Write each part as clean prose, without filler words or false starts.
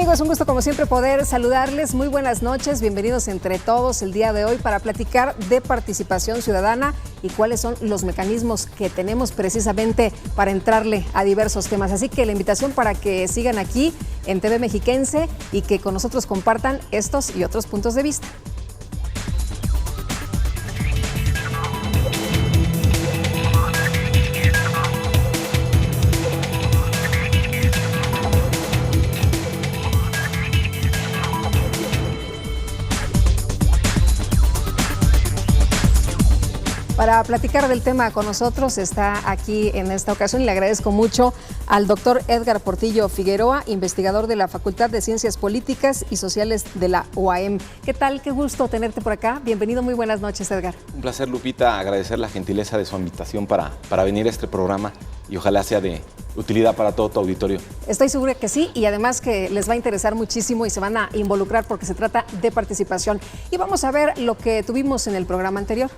amigos? Un gusto como siempre poder saludarles. Muy buenas noches, bienvenidos entre todos el día de hoy para platicar de participación ciudadana y cuáles son los mecanismos que tenemos precisamente para entrarle a diversos temas. Así que la invitación para que sigan aquí en TV Mexiquense y que con nosotros compartan estos y otros puntos de vista. Para platicar del tema con nosotros está aquí en esta ocasión y le agradezco mucho al doctor Edgar Portillo Figueroa, investigador de la Facultad de Ciencias Políticas y Sociales de la UAM. ¿Qué tal? Qué gusto tenerte por acá. Bienvenido, muy buenas noches, Edgar. Un placer, Lupita, agradecer la gentileza de su invitación para venir a este programa y ojalá sea de utilidad para todo tu auditorio. Estoy segura que sí y además que les va a interesar muchísimo y se van a involucrar porque se trata de participación. Y vamos a ver lo que tuvimos en el programa anterior.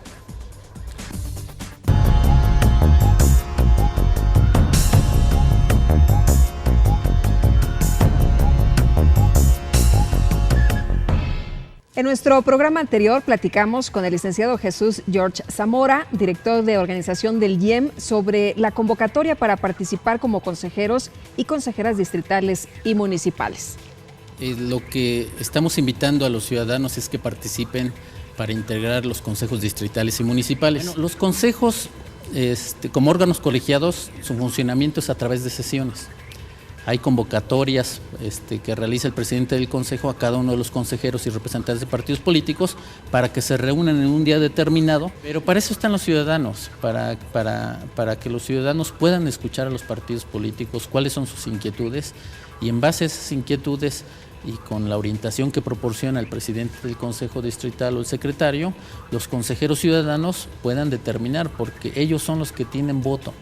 En nuestro programa anterior platicamos con el licenciado Jesús George Zamora, director de organización del IEM, sobre la convocatoria para participar como consejeros y consejeras distritales y municipales. Lo que estamos invitando a los ciudadanos es que participen para integrar los consejos distritales y municipales. Bueno, los consejos, como órganos colegiados, su funcionamiento es a través de sesiones. Hay convocatorias que realiza el presidente del consejo a cada uno de los consejeros y representantes de partidos políticos para que se reúnan en un día determinado, pero para eso están los ciudadanos, para que los ciudadanos puedan escuchar a los partidos políticos cuáles son sus inquietudes y en base a esas inquietudes y con la orientación que proporciona el presidente del consejo distrital o el secretario, los consejeros ciudadanos puedan determinar, porque ellos son los que tienen voto.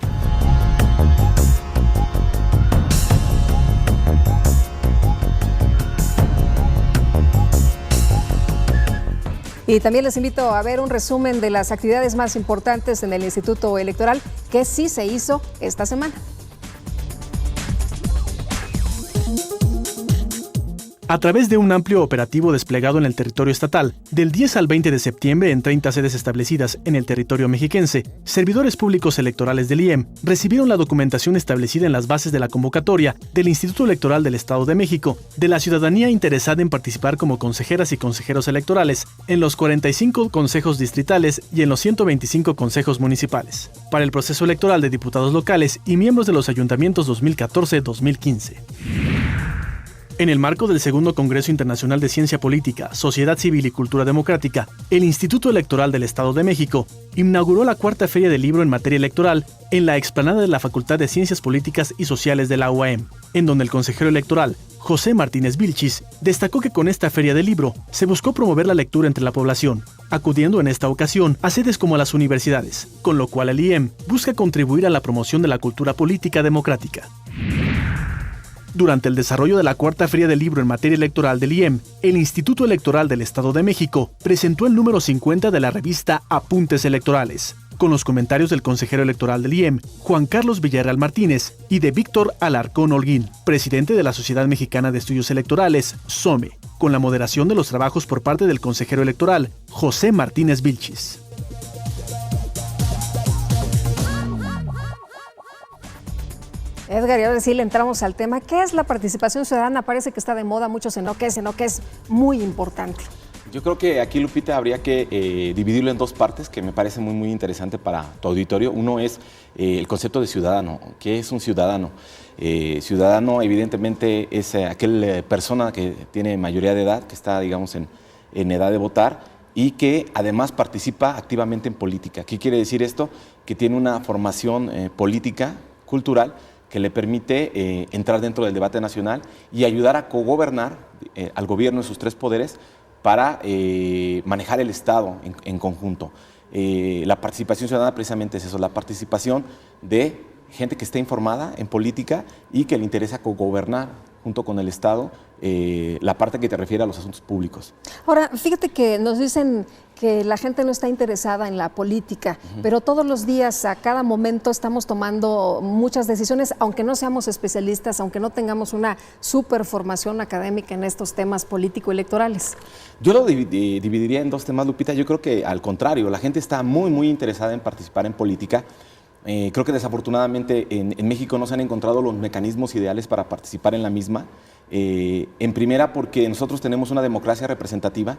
Y también les invito a ver un resumen de las actividades más importantes en el Instituto Electoral que sí se hizo esta semana. A través de un amplio operativo desplegado en el territorio estatal, del 10 al 20 de septiembre en 30 sedes establecidas en el territorio mexiquense, servidores públicos electorales del IEM recibieron la documentación establecida en las bases de la convocatoria del Instituto Electoral del Estado de México, de la ciudadanía interesada en participar como consejeras y consejeros electorales en los 45 consejos distritales y en los 125 consejos municipales, para el proceso electoral de diputados locales y miembros de los ayuntamientos 2014-2015. En el marco del Segundo Congreso Internacional de Ciencia Política, Sociedad Civil y Cultura Democrática, el Instituto Electoral del Estado de México inauguró la cuarta Feria del Libro en materia electoral en la explanada de la Facultad de Ciencias Políticas y Sociales de la UAM, en donde el consejero electoral, José Martínez Vilchis, destacó que con esta Feria del Libro se buscó promover la lectura entre la población, acudiendo en esta ocasión a sedes como las universidades, con lo cual el IEM busca contribuir a la promoción de la cultura política democrática. Durante el desarrollo de la cuarta Feria del Libro en materia electoral del IEM, el Instituto Electoral del Estado de México presentó el número 50 de la revista Apuntes Electorales, con los comentarios del consejero electoral del IEM, Juan Carlos Villarreal Martínez, y de Víctor Alarcón Holguín, presidente de la Sociedad Mexicana de Estudios Electorales, SOME, con la moderación de los trabajos por parte del consejero electoral, José Martínez Vilchis. Edgar, y ahora sí le entramos al tema. ¿Qué es la participación ciudadana? Parece que está de moda, muchos enloquecen, que es muy importante. Yo creo que aquí, Lupita, habría que dividirlo en dos partes que me parece muy interesante para tu auditorio. Uno es el concepto de ciudadano. ¿Qué es un ciudadano? Ciudadano, evidentemente, es aquella persona que tiene mayoría de edad, que está, digamos, en edad de votar y que además participa activamente en política. ¿Qué quiere decir esto? Que tiene una formación política, cultural, que le permite entrar dentro del debate nacional y ayudar a cogobernar al gobierno en sus tres poderes para manejar el Estado en conjunto. La participación ciudadana precisamente es eso, la participación de gente que esté informada en política y que le interesa cogobernar junto con el Estado, la parte que te refiere a los asuntos públicos. Ahora, fíjate que nos dicen que la gente no está interesada en la política, pero todos los días, a cada momento, estamos tomando muchas decisiones, aunque no seamos especialistas, aunque no tengamos una super formación académica en estos temas político-electorales. Yo lo dividiría en dos temas, Lupita. Yo creo que al contrario, la gente está muy interesada en participar en política. Creo que desafortunadamente en México no se han encontrado los mecanismos ideales para participar en la misma. En primera, porque nosotros tenemos una democracia representativa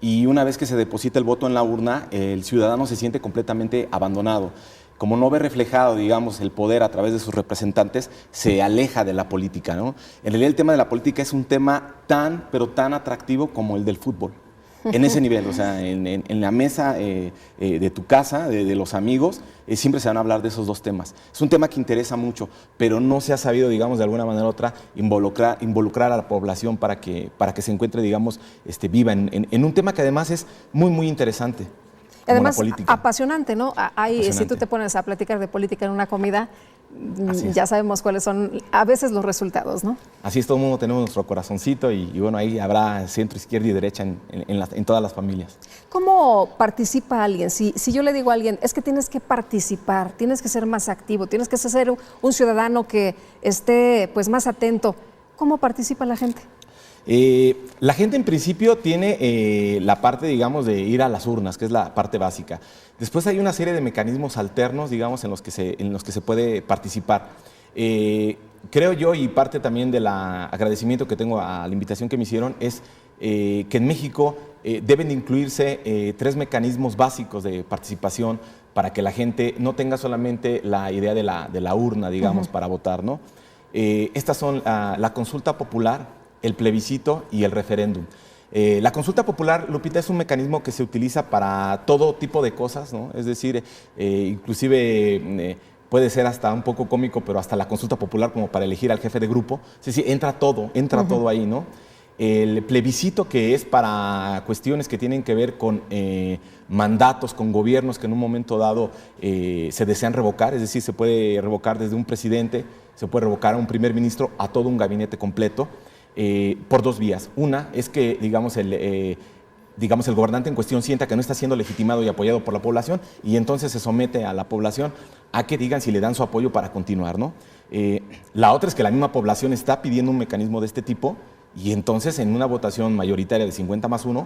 y una vez que se deposita el voto en la urna, el ciudadano se siente completamente abandonado. Como no ve reflejado, digamos, el poder a través de sus representantes, se aleja de la política, ¿no? En realidad el tema de la política es un tema pero tan atractivo como el del fútbol. En ese nivel, o sea, en la mesa de tu casa, de los amigos, siempre se van a hablar de esos dos temas. Es un tema que interesa mucho, pero no se ha sabido, digamos, de alguna manera u otra, involucrar a la población para que se encuentre, digamos, viva en un tema que además es muy interesante. Además, apasionante, ¿no? Apasionante. Si tú te pones a platicar de política en una comida, ya sabemos cuáles son a veces los resultados, ¿no? Así es, todo el mundo tenemos nuestro corazoncito y bueno, ahí habrá centro, izquierda y derecha en todas las familias. ¿Cómo participa alguien? Si yo le digo a alguien, es que tienes que participar, tienes que ser más activo, tienes que ser un ciudadano que esté pues más atento, ¿cómo participa la gente? La gente en principio tiene la parte, digamos, de ir a las urnas, que es la parte básica. Después hay una serie de mecanismos alternos, digamos, en los que se puede participar. Creo yo, y parte también del agradecimiento que tengo a la invitación que me hicieron, es que en México deben incluirse 3 mecanismos básicos de participación para que la gente no tenga solamente la idea de la urna, digamos, para votar, ¿no? Estas son la consulta popular, el plebiscito y el referéndum. La consulta popular, Lupita, es un mecanismo que se utiliza para todo tipo de cosas, ¿no? Es decir, inclusive puede ser hasta un poco cómico, pero hasta la consulta popular como para elegir al jefe de grupo. Sí, entra todo ahí, ¿no? El plebiscito, que es para cuestiones que tienen que ver con mandatos, con gobiernos que en un momento dado se desean revocar, es decir, se puede revocar desde un presidente, se puede revocar a un primer ministro, a todo un gabinete completo. Por 2 vías. Una es que, digamos, el gobernante en cuestión sienta que no está siendo legitimado y apoyado por la población y entonces se somete a la población a que digan si le dan su apoyo para continuar, ¿no? La otra es que la misma población está pidiendo un mecanismo de este tipo y entonces en una votación mayoritaria de 50+1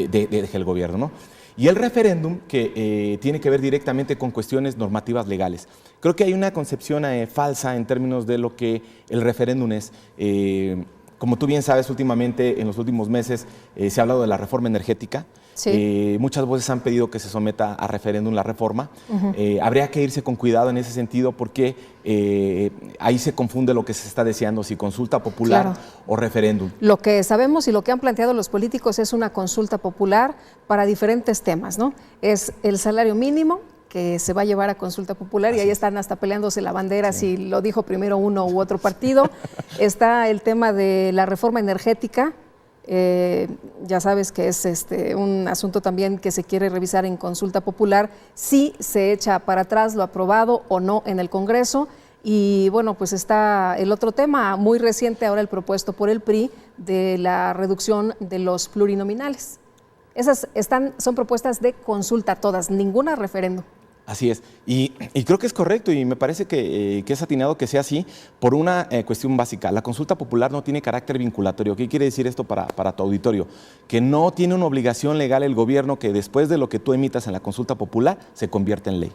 deje el gobierno, ¿no? Y el referéndum, que tiene que ver directamente con cuestiones normativas legales. Creo que hay una concepción falsa en términos de lo que el referéndum es. Como tú bien sabes, últimamente, en los últimos meses, se ha hablado de la reforma energética. Sí. Muchas voces han pedido que se someta a referéndum la reforma. Habría que irse con cuidado en ese sentido porque ahí se confunde lo que se está deseando, si consulta popular o referéndum. Lo que sabemos y lo que han planteado los políticos es una consulta popular para diferentes temas, ¿no? Es el salario mínimo, que se va a llevar a consulta popular y ahí están hasta peleándose la bandera si lo dijo primero uno u otro partido. Está el tema de la reforma energética, ya sabes que es un asunto también que se quiere revisar en consulta popular, si se echa para atrás lo aprobado o no en el Congreso. Y bueno, pues está el otro tema muy reciente, ahora el propuesto por el PRI, de la reducción de los plurinominales. Esas son propuestas de consulta todas, ninguna referéndum. Así es, y creo que es correcto y me parece que es atinado que sea así por una cuestión básica. La consulta popular no tiene carácter vinculatorio. ¿Qué quiere decir esto para tu auditorio? Que no tiene una obligación legal el gobierno que después de lo que tú emitas en la consulta popular se convierta en ley.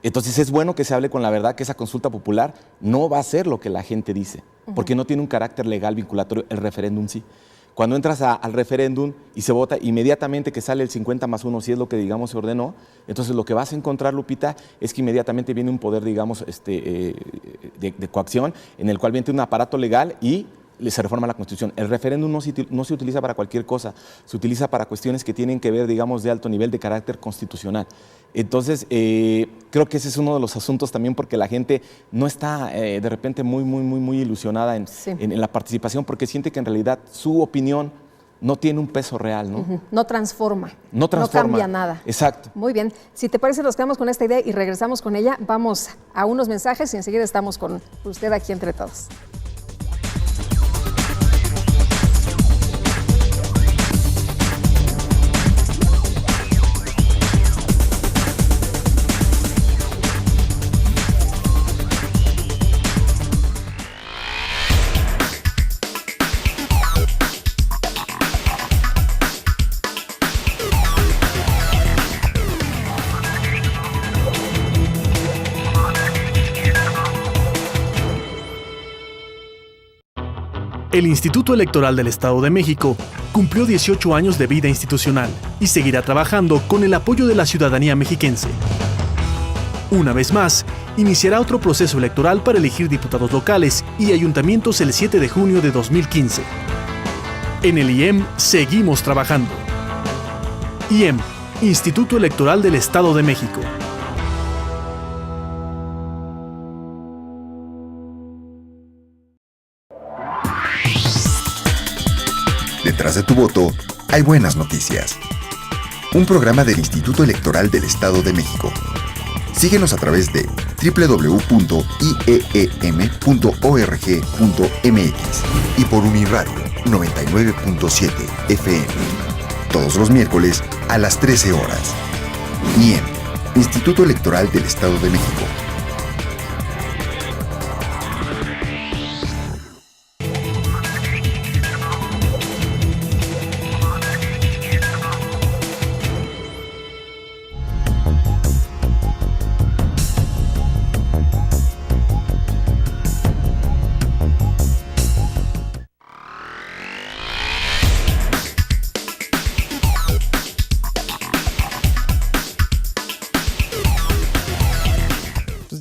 Entonces es bueno que se hable con la verdad, que esa consulta popular no va a ser lo que la gente dice, porque no tiene un carácter legal vinculatorio, el referéndum sí. Cuando entras al referéndum y se vota inmediatamente que sale el 50+1, si es lo que, digamos, se ordenó, entonces lo que vas a encontrar, Lupita, es que inmediatamente viene un poder, digamos, de coacción, en el cual viene un aparato legal y se reforma la Constitución. El referéndum no se utiliza para cualquier cosa, se utiliza para cuestiones que tienen que ver, digamos, de alto nivel de carácter constitucional. Entonces, creo que ese es uno de los asuntos también porque la gente no está de repente muy ilusionada en la participación porque siente que en realidad su opinión no tiene un peso real, ¿no? No transforma. No cambia nada. Exacto. Muy bien. Si te parece, nos quedamos con esta idea y regresamos con ella. Vamos a unos mensajes y enseguida estamos con usted aquí entre todos. El Instituto Electoral del Estado de México cumplió 18 años de vida institucional y seguirá trabajando con el apoyo de la ciudadanía mexiquense. Una vez más, iniciará otro proceso electoral para elegir diputados locales y ayuntamientos el 7 de junio de 2015. En el IEM seguimos trabajando. IEM, Instituto Electoral del Estado de México. Detrás de tu voto hay buenas noticias. Un programa del Instituto Electoral del Estado de México. Síguenos a través de www.ieem.org.mx y por Uniradio 99.7 FM. Todos los miércoles a las 13 horas. IEM, Instituto Electoral del Estado de México.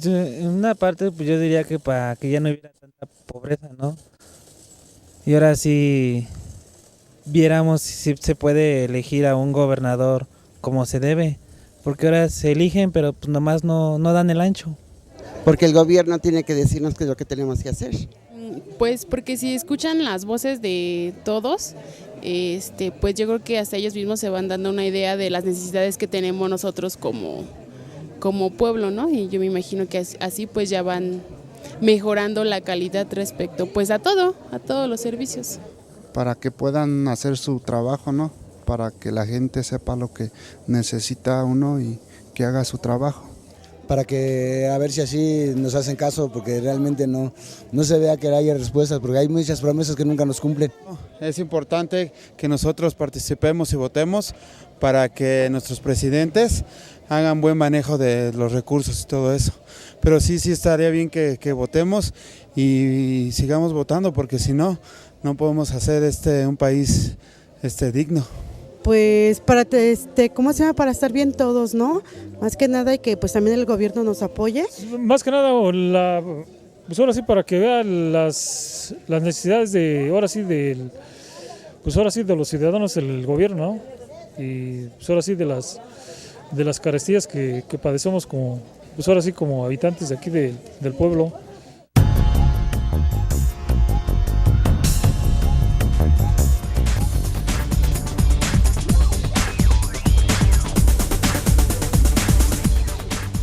En una parte, pues yo diría que para que ya no hubiera tanta pobreza, ¿no? Y ahora sí viéramos si se puede elegir a un gobernador como se debe, porque ahora se eligen, pero pues nomás no dan el ancho. Porque el gobierno tiene que decirnos qué es lo que tenemos que hacer. Pues porque si escuchan las voces de todos, pues yo creo que hasta ellos mismos se van dando una idea de las necesidades que tenemos nosotros como pueblo, ¿no? Y yo me imagino que así pues ya van mejorando la calidad respecto pues a todos los servicios. Para que puedan hacer su trabajo, ¿no? Para que la gente sepa lo que necesita uno y que haga su trabajo. Para que a ver si así nos hacen caso, porque realmente no se vea que haya respuestas, porque hay muchas promesas que nunca nos cumplen. Es importante que nosotros participemos y votemos para que nuestros presidentes hagan buen manejo de los recursos y todo eso. Pero sí estaría bien que votemos y sigamos votando, porque si no podemos hacer un país digno. Pues para para estar bien todos, ¿no? Más que nada y que pues también el gobierno nos apoye. Más que nada pues ahora sí para que vean las necesidades de de los ciudadanos del gobierno, ¿no? Y pues ahora sí de las carestías que padecemos como habitantes de aquí del pueblo.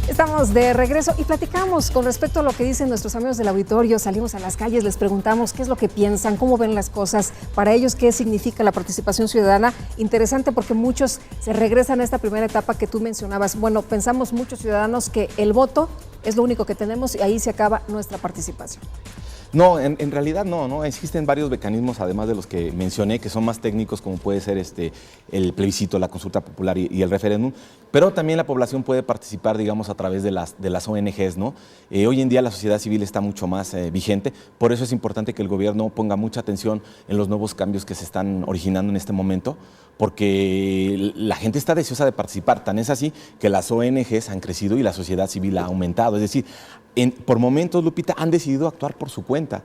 Estamos de regreso y platicamos con respecto a lo que dicen nuestros amigos del auditorio. Salimos a las calles, les preguntamos qué es lo que piensan, cómo ven las cosas, para ellos qué significa la participación ciudadana. Interesante porque muchos se regresan a esta primera etapa que tú mencionabas. Bueno, pensamos muchos ciudadanos que el voto es lo único que tenemos y ahí se acaba nuestra participación. No, en realidad no, existen varios mecanismos, además de los que mencioné, que son más técnicos, como puede ser el plebiscito, la consulta popular y el referéndum, pero también la población puede participar, digamos, a través de las ONGs, ¿no? Hoy en día la sociedad civil está mucho más vigente, por eso es importante que el gobierno ponga mucha atención en los nuevos cambios que se están originando en este momento, porque la gente está deseosa de participar, tan es así que las ONGs han crecido y la sociedad civil ha aumentado, es decir, por momentos, Lupita, han decidido actuar por su cuenta.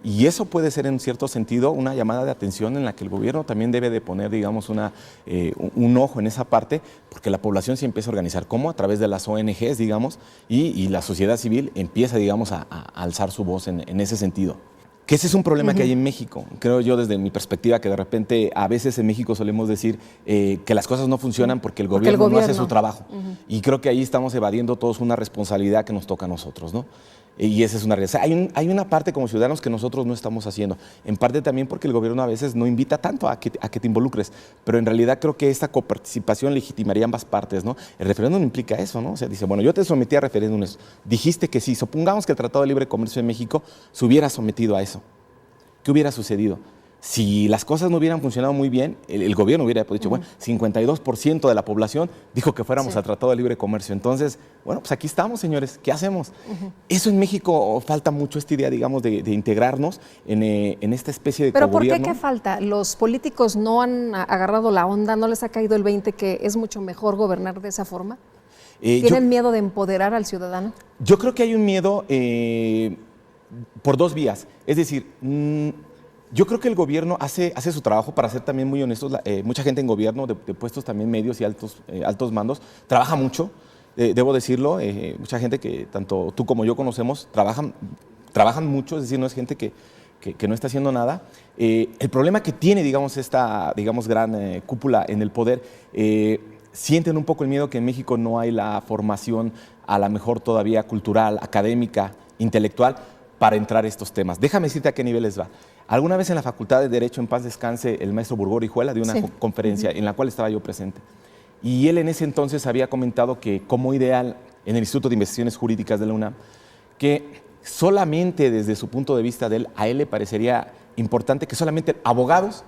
Y eso puede ser en cierto sentido una llamada de atención en la que el gobierno también debe de poner, digamos, un ojo en esa parte, porque la población se empieza a organizar, como a través de las ONGs, digamos, y la sociedad civil empieza, digamos, a alzar su voz en ese sentido. Que ese es un problema que hay en México, creo yo desde mi perspectiva, que de repente a veces en México solemos decir que las cosas no funcionan porque el gobierno no hace su trabajo. Y creo que ahí estamos evadiendo todos una responsabilidad que nos toca a nosotros, ¿no? Y esa es una realidad. Hay una parte como ciudadanos que nosotros no estamos haciendo, en parte también porque el gobierno a veces no invita tanto a que te involucres, pero en realidad creo que esta coparticipación legitimaría ambas partes, ¿no? El referéndum implica eso, ¿no? O sea, dice, bueno, yo te sometí a referéndums, dijiste que sí, supongamos que el Tratado de Libre Comercio de México se hubiera sometido a eso. ¿Qué hubiera sucedido? Si las cosas no hubieran funcionado muy bien, el gobierno hubiera dicho, bueno, 52% de la población dijo que fuéramos al Tratado de Libre Comercio. Entonces, bueno, pues aquí estamos, señores, ¿qué hacemos? Eso en México falta mucho, esta idea, digamos, de integrarnos en esta especie de ¿Pero cogobierno. por qué? ¿Qué falta? ¿Los políticos no han agarrado la onda? ¿No les ha caído el 20 que es mucho mejor gobernar de esa forma? ¿Tienen miedo de empoderar al ciudadano? Yo creo que hay un miedo por dos vías. Es decir, yo creo que el gobierno hace su trabajo, para ser también muy honestos. Mucha gente en gobierno, de puestos también medios y altos mandos, trabaja mucho, debo decirlo. Mucha gente que tanto tú como yo conocemos trabajan mucho, es decir, no es gente que no está haciendo nada. El problema que tiene, digamos, esta gran cúpula en el poder, sienten un poco el miedo que en México no hay la formación, a lo mejor todavía cultural, académica, intelectual, para entrar a estos temas. Déjame decirte a qué niveles va. Alguna vez en la Facultad de Derecho, en paz descanse, el maestro Burgó Orihuela dio una conferencia en la cual estaba yo presente. Y él en ese entonces había comentado que como ideal en el Instituto de Investigaciones Jurídicas de la UNAM, que solamente desde su punto de vista de él, a él le parecería importante que solamente abogados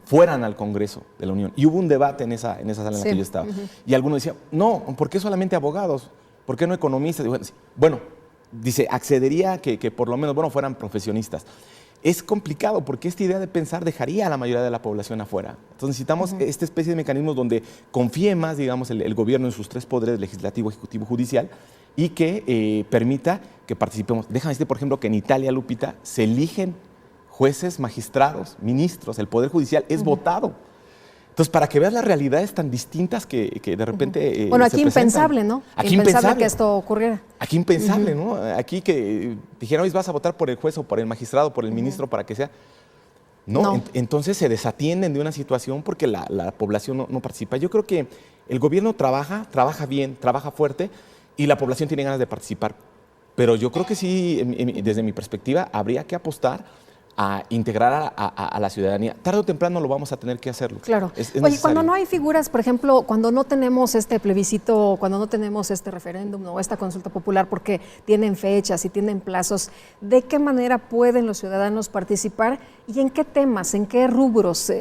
fueran al Congreso de la Unión. Y hubo un debate en esa sala en la que yo estaba. Y algunos decían, no, ¿por qué solamente abogados? ¿Por qué no economistas? Bueno, dice, accedería a que por lo menos, bueno, fueran profesionistas. Es complicado porque esta idea de pensar dejaría a la mayoría de la población afuera. Entonces necesitamos esta especie de mecanismos donde confíe más, digamos, el gobierno en sus tres poderes, legislativo, ejecutivo, judicial, y que permita que participemos. Déjame decirte, por ejemplo, que en Italia, Lupita, se eligen jueces, magistrados, ministros, el poder judicial es votado. Entonces, para que veas las realidades tan distintas que de repente bueno, aquí impensable, ¿no? Aquí impensable que esto ocurriera. Aquí impensable, ¿no? Aquí que dijeron, hoy vas a votar por el juez o por el magistrado, por el ministro, para que sea. No. Entonces se desatienden de una situación porque la población no participa. Yo creo que el gobierno trabaja bien, trabaja fuerte y la población tiene ganas de participar. Pero yo creo que sí, desde mi perspectiva, habría que apostar a integrar a la ciudadanía. Tarde o temprano lo vamos a tener que hacerlo. Claro. Es Oye, necesario. cuando no hay figuras, por ejemplo, cuando no tenemos este plebiscito, cuando no tenemos este referéndum o esta consulta popular porque tienen fechas y tienen plazos, ¿de qué manera pueden los ciudadanos participar y en qué temas, en qué rubros?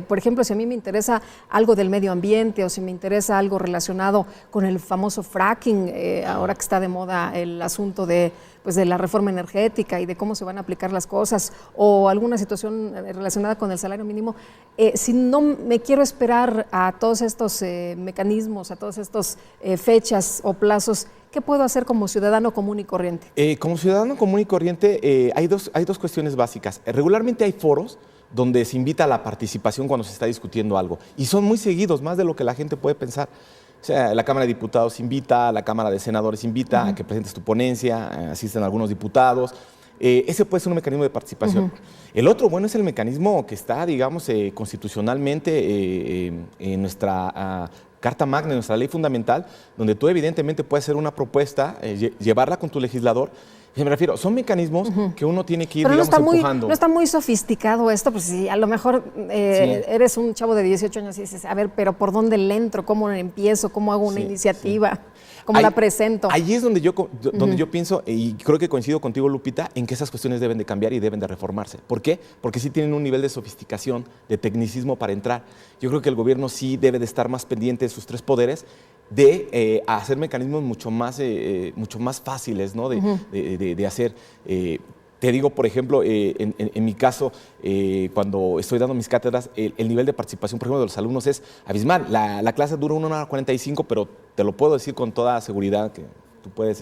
Por ejemplo, si a mí me interesa algo del medio ambiente o si me interesa algo relacionado con el famoso fracking, ahora que está de moda el asunto de la reforma energética y de cómo se van a aplicar las cosas, o alguna situación relacionada con el salario mínimo, si no me quiero esperar a todos estos mecanismos, a todas estas fechas o plazos, ¿qué puedo hacer como ciudadano común y corriente? Como ciudadano común y corriente hay dos cuestiones básicas. Regularmente hay foros donde se invita a la participación cuando se está discutiendo algo, y son muy seguidos, más de lo que la gente puede pensar. O sea, la Cámara de Diputados invita, la Cámara de Senadores invita a que presentes tu ponencia, asisten algunos diputados. Ese puede ser un mecanismo de participación. El otro, bueno, es el mecanismo que está, digamos, constitucionalmente en nuestra Carta Magna, en nuestra ley fundamental, donde tú evidentemente puedes hacer una propuesta, llevarla con tu legislador. Me refiero, son mecanismos que uno tiene que ir, pero digamos, empujando. No está muy sofisticado esto, pues si a lo mejor eres un chavo de 18 años y dices, a ver, pero ¿por dónde le entro? ¿Cómo empiezo? ¿Cómo hago una iniciativa? ¿Cómo la presento? Ahí es donde yo pienso, y creo que coincido contigo, Lupita, en que esas cuestiones deben de cambiar y deben de reformarse. ¿Por qué? Porque sí tienen un nivel de sofisticación, de tecnicismo para entrar. Yo creo que el gobierno sí debe de estar más pendiente de sus tres poderes, de hacer mecanismos mucho más fáciles, ¿no? de hacer. Te digo, por ejemplo, en mi caso, cuando estoy dando mis cátedras, el nivel de participación, por ejemplo, de los alumnos es abismal. La clase dura 1 hora 45, pero te lo puedo decir con toda seguridad que tú puedes,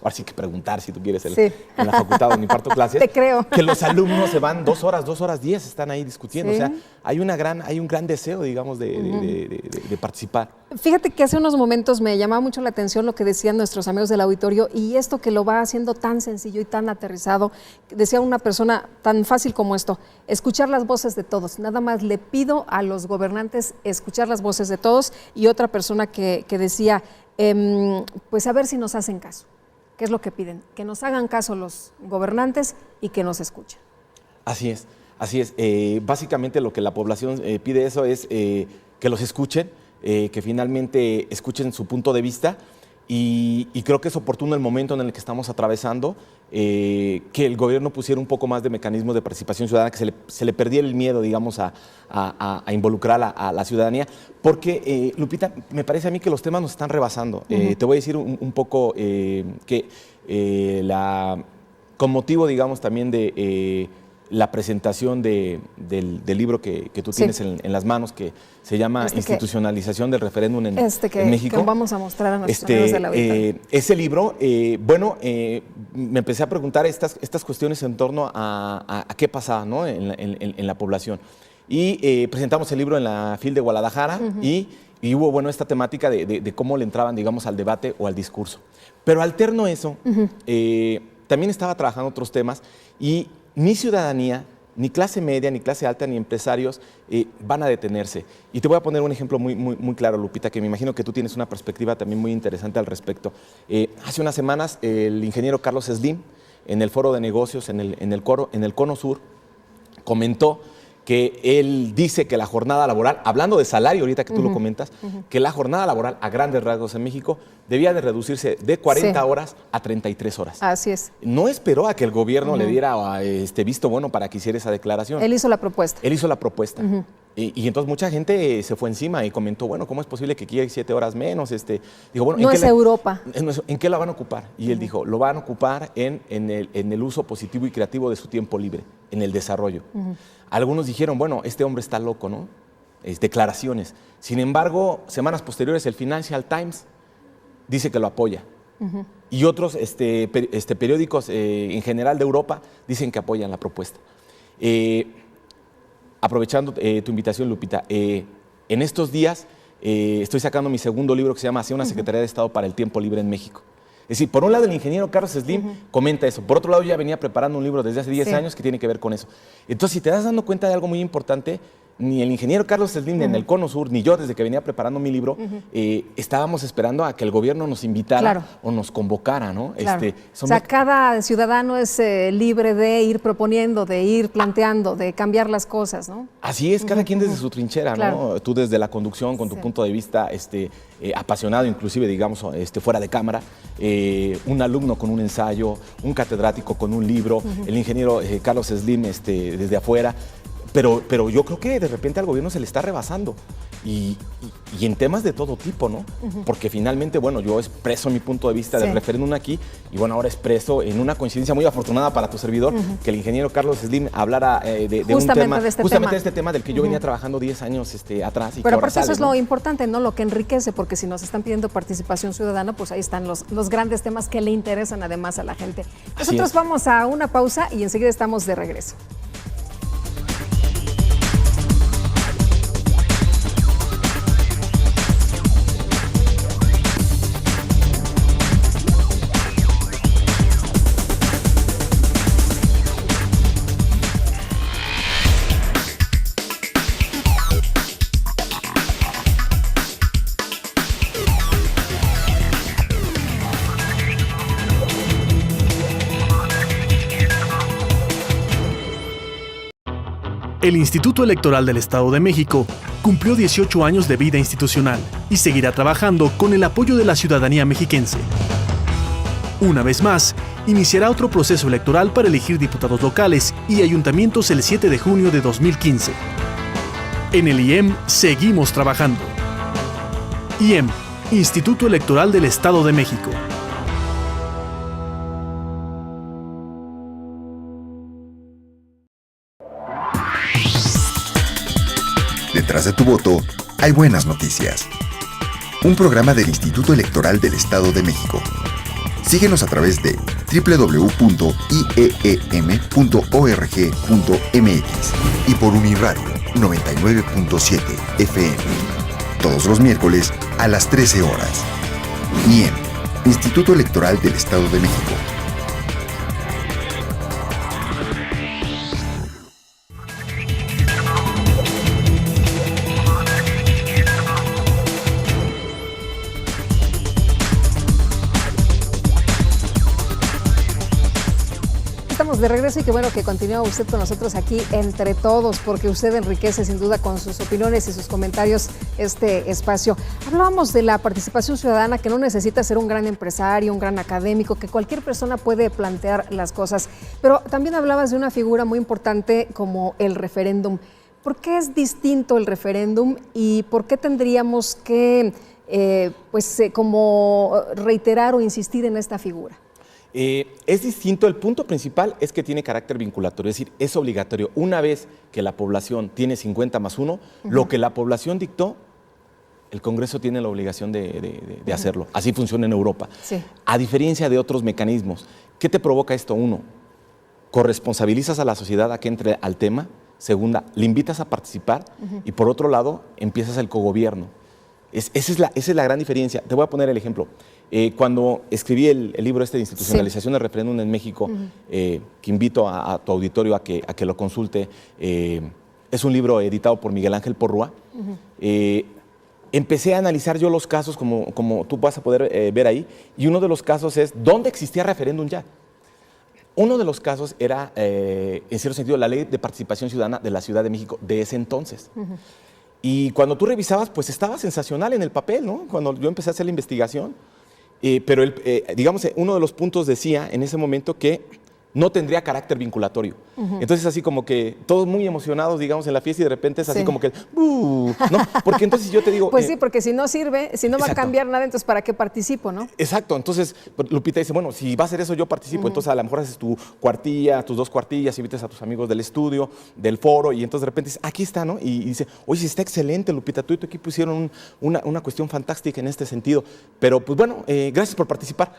ahora sí que preguntar si tú quieres en la facultad donde imparto clases. Te creo. Que los alumnos se van 2 horas, 2 horas 10, están ahí discutiendo. Sí. O sea, hay un gran deseo, digamos, de participar. Fíjate que hace unos momentos me llamaba mucho la atención lo que decían nuestros amigos del auditorio y esto que lo va haciendo tan sencillo y tan aterrizado. Decía una persona tan fácil como esto, escuchar las voces de todos. Nada más le pido a los gobernantes escuchar las voces de todos, y otra persona que decía, pues a ver si nos hacen caso. ¿Qué es lo que piden? Que nos hagan caso los gobernantes y que nos escuchen. Así es. Básicamente lo que la población pide eso es que los escuchen, que finalmente escuchen su punto de vista Y creo que es oportuno el momento en el que estamos atravesando, que el gobierno pusiera un poco más de mecanismos de participación ciudadana, que se le perdiera el miedo, digamos, a involucrar a la ciudadanía, porque, Lupita, me parece a mí que los temas nos están rebasando. Te voy a decir un poco que con motivo, digamos, también de la presentación del libro que tú tienes en las manos, que se llama Institucionalización del Referéndum en México. Que vamos a mostrar a nuestros amigos de la vida. Ese libro, me empecé a preguntar estas cuestiones en torno a qué pasaba, ¿no? en la población. Y presentamos el libro en la FIL de Guadalajara y hubo esta temática de cómo le entraban, digamos, al debate o al discurso. Pero alterno eso, también estaba trabajando otros temas y ni ciudadanía, ni clase media, ni clase alta, ni empresarios van a detenerse. Y te voy a poner un ejemplo muy claro, Lupita, que me imagino que tú tienes una perspectiva también muy interesante al respecto. Hace unas semanas, el ingeniero Carlos Slim, en el Foro de Negocios, en el Cono Sur, comentó que él dice que la jornada laboral, hablando de salario ahorita que tú lo comentas, que la jornada laboral a grandes rasgos en México debía de reducirse de 40 horas a 33 horas. Así es. No esperó a que el gobierno le diera visto bueno para que hiciera esa declaración. Él hizo la propuesta. Y entonces mucha gente se fue encima y comentó, bueno, ¿cómo es posible que aquí hay 7 horas menos? Digo, bueno, no es Europa. ¿En qué la van a ocupar? Y él dijo, lo van a ocupar en el uso positivo y creativo de su tiempo libre, en el desarrollo. Algunos dijeron, bueno, este hombre está loco, ¿no? Declaraciones. Sin embargo, semanas posteriores, el Financial Times dice que lo apoya. Y otros periódicos en general de Europa dicen que apoyan la propuesta. Aprovechando tu invitación, Lupita, en estos días estoy sacando mi segundo libro que se llama Hacia una Secretaría de Estado para el Tiempo Libre en México. Es decir, por un lado el ingeniero Carlos Slim comenta eso, por otro lado yo ya venía preparando un libro desde hace 10 años que tiene que ver con eso. Entonces, si te das dando cuenta de algo muy importante, ni el ingeniero Carlos Slim en el Cono Sur, ni yo desde que venía preparando mi libro, estábamos esperando a que el gobierno nos invitara o nos convocara, ¿no? Claro. O sea, cada ciudadano es libre de ir proponiendo, de ir planteando, de cambiar las cosas, ¿no? Así es, cada quien desde su trinchera, ¿no? Tú desde la conducción, con tu punto de vista apasionado, inclusive, digamos, fuera de cámara, un alumno con un ensayo, un catedrático con un libro, el ingeniero Carlos Slim desde afuera. Pero yo creo que de repente al gobierno se le está rebasando y en temas de todo tipo, ¿no? Porque finalmente, bueno, yo expreso mi punto de vista del referéndum aquí y bueno, ahora expreso en una coincidencia muy afortunada para tu servidor que el ingeniero Carlos Slim hablara de un tema, justamente de este tema del que yo venía trabajando 10 años atrás. Pero aparte eso es lo importante, ¿no? Lo que enriquece, porque si nos están pidiendo participación ciudadana, pues ahí están los grandes temas que le interesan además a la gente. Nosotros vamos a una pausa y enseguida estamos de regreso. El Instituto Electoral del Estado de México cumplió 18 años de vida institucional y seguirá trabajando con el apoyo de la ciudadanía mexiquense. Una vez más, iniciará otro proceso electoral para elegir diputados locales y ayuntamientos el 7 de junio de 2015. En el IEM seguimos trabajando. IEM, Instituto Electoral del Estado de México. Detrás de tu voto hay buenas noticias. Un programa del Instituto Electoral del Estado de México. Síguenos a través de www.ieem.org.mx y por Uniradio 99.7 FM. Todos los miércoles a las 13 horas. IEM, Instituto Electoral del Estado de México. estamos de regreso y qué bueno que continúa usted con nosotros aquí entre todos, porque usted enriquece sin duda con sus opiniones y sus comentarios este espacio. Hablábamos de la participación ciudadana, que no necesita ser un gran empresario, un gran académico, que cualquier persona puede plantear las cosas, pero también hablabas de una figura muy importante como el referéndum. ¿Por qué es distinto el referéndum y por qué tendríamos que como reiterar o insistir en esta figura? Es distinto. El punto principal es que tiene carácter vinculatorio, es decir, es obligatorio. Una vez que la población tiene 50+1, lo que la población dictó, el Congreso tiene la obligación de hacerlo. Así funciona en Europa. Sí. A diferencia de otros mecanismos. ¿Qué te provoca esto? Uno, corresponsabilizas a la sociedad a que entre al tema. Segunda, le invitas a participar. Y por otro lado, empiezas el cogobierno. Esa es la gran diferencia. Te voy a poner el ejemplo. Cuando escribí el libro de institucionalización del referéndum en México, que invito a tu auditorio a que lo consulte, es un libro editado por Miguel Ángel Porrúa. Empecé a analizar yo los casos, como tú vas a poder ver ahí, y uno de los casos es ¿dónde existía referéndum ya? Uno de los casos era, en cierto sentido, la Ley de Participación Ciudadana de la Ciudad de México de ese entonces. Y cuando tú revisabas, pues estaba sensacional en el papel, ¿no? Cuando yo empecé a hacer la investigación. Pero, digamos, uno de los puntos decía en ese momento que no tendría carácter vinculatorio. Entonces, así como que todos muy emocionados, digamos, en la fiesta y de repente es así como que, ¿no? Porque entonces yo te digo... Pues sí, porque si no sirve, si no va a cambiar nada, entonces ¿para qué participo, no? Exacto. Entonces, Lupita dice, bueno, si va a hacer eso, yo participo. Entonces, a lo mejor haces tu cuartilla, tus 2 cuartillas, invitas a tus amigos del estudio, del foro, y entonces de repente dices, aquí está, ¿no? Y dice, oye, está excelente, Lupita, tú y tu equipo hicieron una cuestión fantástica en este sentido. Pero, pues bueno, gracias por participar.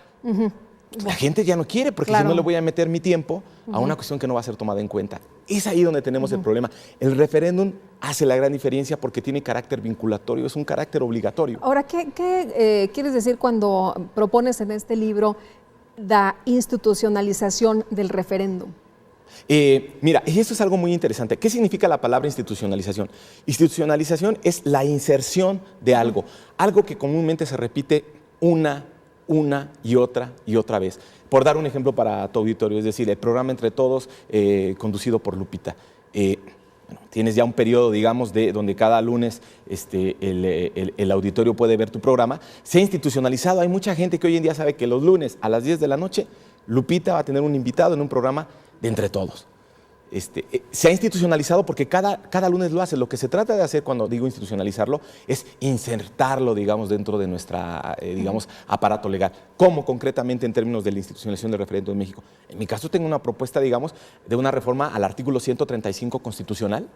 La gente ya no quiere, porque si no le voy a meter mi tiempo a una cuestión que no va a ser tomada en cuenta. Es ahí donde tenemos el problema. El referéndum hace la gran diferencia porque tiene carácter vinculatorio, es un carácter obligatorio. Ahora, ¿qué quieres decir cuando propones en este libro la institucionalización del referéndum? Mira, y eso es algo muy interesante. ¿Qué significa la palabra institucionalización? Institucionalización es la inserción de algo, algo que comúnmente se repite una y otra vez. Por dar un ejemplo para tu auditorio, es decir, el programa Entre Todos, conducido por Lupita. Tienes ya un periodo, digamos, donde cada lunes el auditorio puede ver tu programa. Se ha institucionalizado. Hay mucha gente que hoy en día sabe que los lunes a las 10 de la noche, Lupita va a tener un invitado en un programa de Entre Todos. Se ha institucionalizado porque cada lunes lo hace. Lo que se trata de hacer cuando digo institucionalizarlo es insertarlo, digamos, dentro de nuestra, digamos, aparato legal. ¿Cómo concretamente en términos de la institucionalización del referéndum en México? En mi caso tengo una propuesta, digamos, de una reforma al artículo 135 constitucional,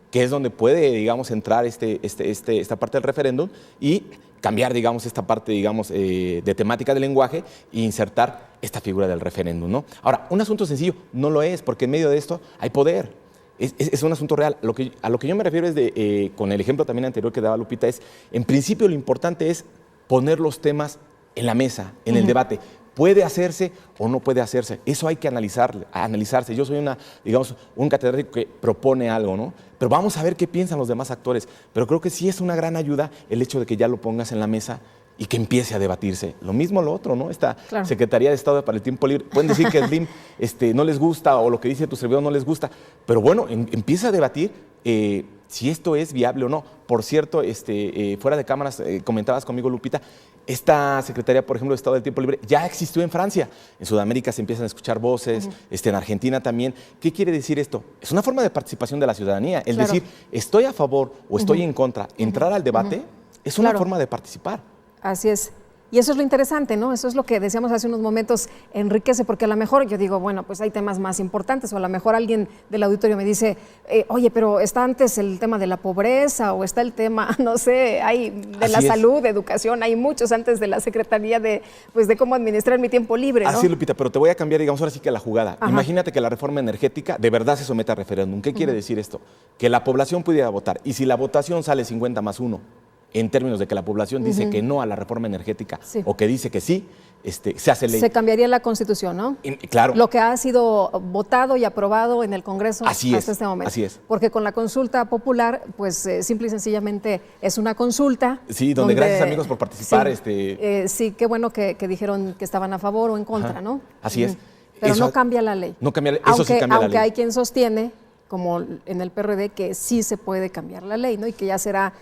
que es donde puede, digamos, entrar esta parte del referéndum y cambiar, digamos, esta parte, digamos, de temática del lenguaje e insertar esta figura del referéndum, ¿no? Ahora, un asunto sencillo no lo es, porque en medio de esto hay poder. Es un asunto real. A lo que yo me refiero es con el ejemplo también anterior que daba Lupita, es, en principio lo importante es poner los temas en la mesa, en el debate. ¿Puede hacerse o no puede hacerse? Eso hay que analizarse. Yo soy un catedrático que propone algo, ¿no? Pero vamos a ver qué piensan los demás actores. Pero creo que sí es una gran ayuda el hecho de que ya lo pongas en la mesa y que empiece a debatirse. Lo mismo lo otro, ¿no? Esta Secretaría de Estado para el Tiempo Libre, pueden decir que Slim no les gusta o lo que dice tu servidor no les gusta, pero bueno, empieza a debatir si esto es viable o no. Por cierto, fuera de cámaras, comentabas conmigo, Lupita, esta Secretaría, por ejemplo, de Estado del Tiempo Libre ya existió en Francia. En Sudamérica se empiezan a escuchar voces, en Argentina también. ¿Qué quiere decir esto? Es una forma de participación de la ciudadanía. El decir, estoy a favor o estoy en contra, entrar al debate, es una forma de participar. Así es. Y eso es lo interesante, ¿no? Eso es lo que decíamos hace unos momentos, enriquece, porque a lo mejor yo digo, bueno, pues hay temas más importantes, o a lo mejor alguien del auditorio me dice, oye, pero está antes el tema de la pobreza, o está el tema, no sé, hay de la salud, de educación, hay muchos antes de la Secretaría de cómo administrar mi tiempo libre, ¿no? Así es, Lupita, pero te voy a cambiar, digamos, ahora sí que la jugada. Imagínate que la reforma energética de verdad se somete a referéndum. ¿Qué quiere decir esto? Que la población pudiera votar, y si la votación sale 50+1, en términos de que la población dice que no a la reforma energética o que dice que sí, se hace ley. Se cambiaría la Constitución, ¿no? Claro. Lo que ha sido votado y aprobado en el Congreso hasta este momento. Así es. Porque con la consulta popular, pues simple y sencillamente es una consulta. Sí, donde gracias amigos por participar. Sí, sí, qué bueno que dijeron que estaban a favor o en contra, ¿no? Así es. Pero no cambia la ley. No cambia, eso sí cambia la ley. Aunque hay quien sostiene, como en el PRD, que sí se puede cambiar la ley, ¿no? Y que ya será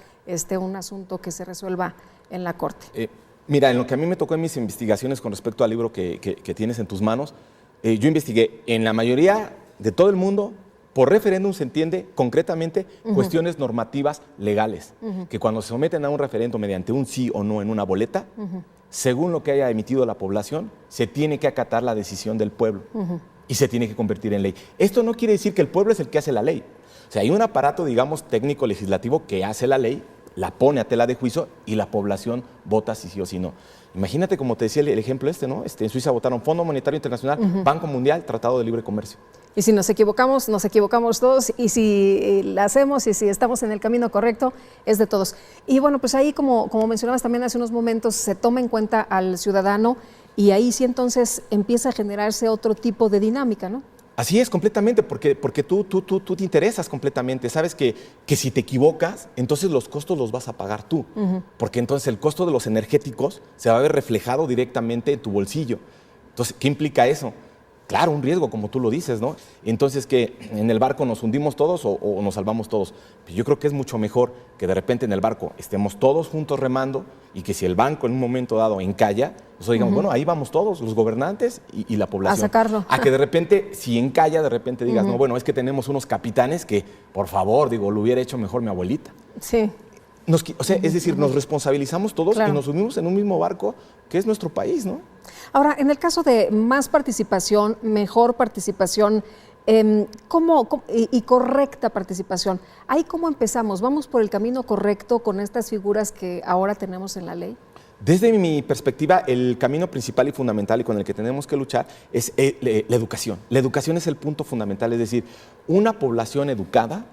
un asunto que se resuelva en la Corte. Mira, en lo que a mí me tocó en mis investigaciones con respecto al libro que tienes en tus manos, yo investigué en la mayoría de todo el mundo. Por referéndum se entiende concretamente cuestiones normativas legales, que cuando se someten a un referéndum mediante un sí o no en una boleta, según lo que haya emitido la población, se tiene que acatar la decisión del pueblo y se tiene que convertir en ley. Esto no quiere decir que el pueblo es el que hace la ley. O sea, hay un aparato, digamos, técnico legislativo que hace la ley, la pone a tela de juicio y la población vota si sí o si no. Imagínate, como te decía el ejemplo ¿no? En Suiza votaron Fondo Monetario Internacional, Banco Mundial, Tratado de Libre Comercio. Y si nos equivocamos todos, y si la hacemos y si estamos en el camino correcto, es de todos. Y bueno, pues ahí, como mencionabas también hace unos momentos, se toma en cuenta al ciudadano y ahí sí entonces empieza a generarse otro tipo de dinámica, ¿no? Así es, completamente, porque tú te interesas completamente. Sabes que si te equivocas, entonces los costos los vas a pagar tú. Porque entonces el costo de los energéticos se va a ver reflejado directamente en tu bolsillo. Entonces, ¿qué implica eso? Claro, un riesgo, como tú lo dices, ¿no? Entonces, ¿que en el barco nos hundimos todos o nos salvamos todos? Pues yo creo que es mucho mejor que de repente en el barco estemos todos juntos remando y que si el banco en un momento dado encalla, nosotros digamos, bueno, ahí vamos todos, los gobernantes y la población. A sacarlo. A que de repente, si encalla, de repente digas, no, bueno, es que tenemos unos capitanes que, por favor, lo hubiera hecho mejor mi abuelita. Sí. Es decir, nos responsabilizamos todos y nos unimos en un mismo barco que es nuestro país, ¿no? Ahora, en el caso de más participación, mejor participación, y correcta participación, ¿ahí cómo empezamos? ¿Vamos por el camino correcto con estas figuras que ahora tenemos en la ley? Desde mi perspectiva, el camino principal y fundamental y con el que tenemos que luchar es la educación. La educación es el punto fundamental, es decir, una población educada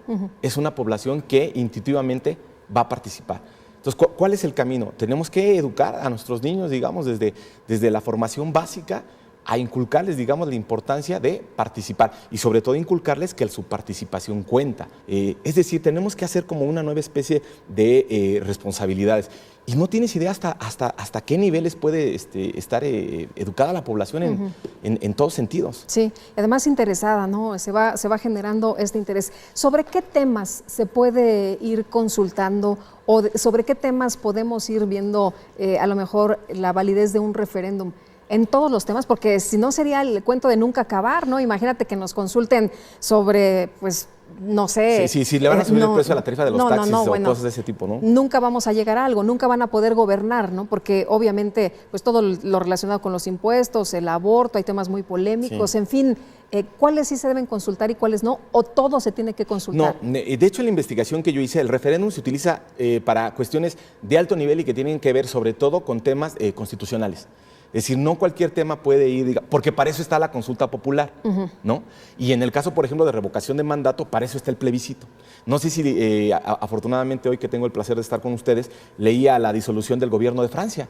es una población que intuitivamente va a participar. Entonces, ¿cuál es el camino? Tenemos que educar a nuestros niños, digamos, desde la formación básica, a inculcarles, digamos, la importancia de participar y sobre todo inculcarles que su participación cuenta. Es decir, tenemos que hacer como una nueva especie de responsabilidades. Y no tienes idea hasta qué niveles puede estar educada la población en todos sentidos. Sí, además interesada, ¿no? Se va generando este interés. ¿Sobre qué temas se puede ir consultando o sobre qué temas podemos ir viendo a lo mejor la validez de un referéndum? En todos los temas, porque si no sería el cuento de nunca acabar, ¿no? Imagínate que nos consulten sobre, pues, no sé. Sí, le van a subir el precio a la tarifa de los taxis o cosas de ese tipo, ¿no? Nunca vamos a llegar a algo, nunca van a poder gobernar, ¿no? Porque obviamente, pues todo lo relacionado con los impuestos, el aborto, hay temas muy polémicos, en fin, ¿cuáles sí se deben consultar y cuáles no? ¿O todo se tiene que consultar? No, de hecho, en la investigación que yo hice, el referéndum se utiliza para cuestiones de alto nivel y que tienen que ver sobre todo con temas constitucionales. Es decir, no cualquier tema puede ir, porque para eso está la consulta popular, ¿no? Y en el caso, por ejemplo, de revocación de mandato, para eso está el plebiscito. No sé si, afortunadamente, hoy que tengo el placer de estar con ustedes, leía la disolución del gobierno de Francia.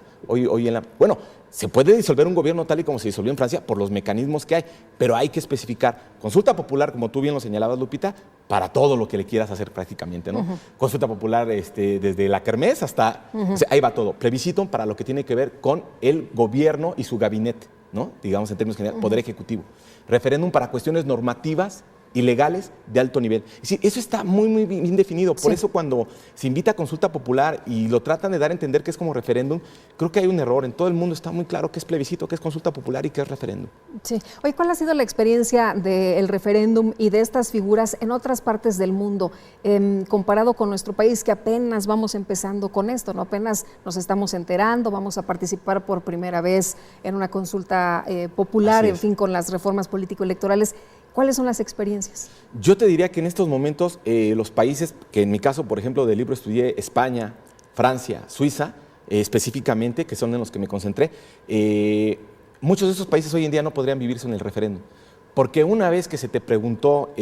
Bueno, se puede disolver un gobierno tal y como se disolvió en Francia por los mecanismos que hay, pero hay que especificar. Consulta popular, como tú bien lo señalabas, Lupita, para todo lo que le quieras hacer prácticamente, ¿no? Consulta popular desde la kermés hasta... O sea, ahí va todo. Plebiscito para lo que tiene que ver con el gobierno y su gabinete, ¿no? Digamos en términos generales, poder ejecutivo. Referéndum para cuestiones normativas y legales de alto nivel. Sí, eso está muy, muy bien definido. Por eso cuando se invita a consulta popular y lo tratan de dar a entender que es como referéndum, creo que hay un error. En todo el mundo está muy claro qué es plebiscito, qué es consulta popular y qué es referéndum. Sí. Oye, ¿cuál ha sido la experiencia del referéndum y de estas figuras en otras partes del mundo, comparado con nuestro país, que apenas vamos empezando con esto, ¿no? Apenas nos estamos enterando, vamos a participar por primera vez en una consulta popular, en fin, con las reformas político-electorales? ¿Cuáles son las experiencias? Yo te diría que en estos momentos los países, que en mi caso, por ejemplo, del libro estudié España, Francia, Suiza, específicamente, que son en los que me concentré, muchos de esos países hoy en día no podrían vivirse en el referéndum. Porque una vez que se te preguntó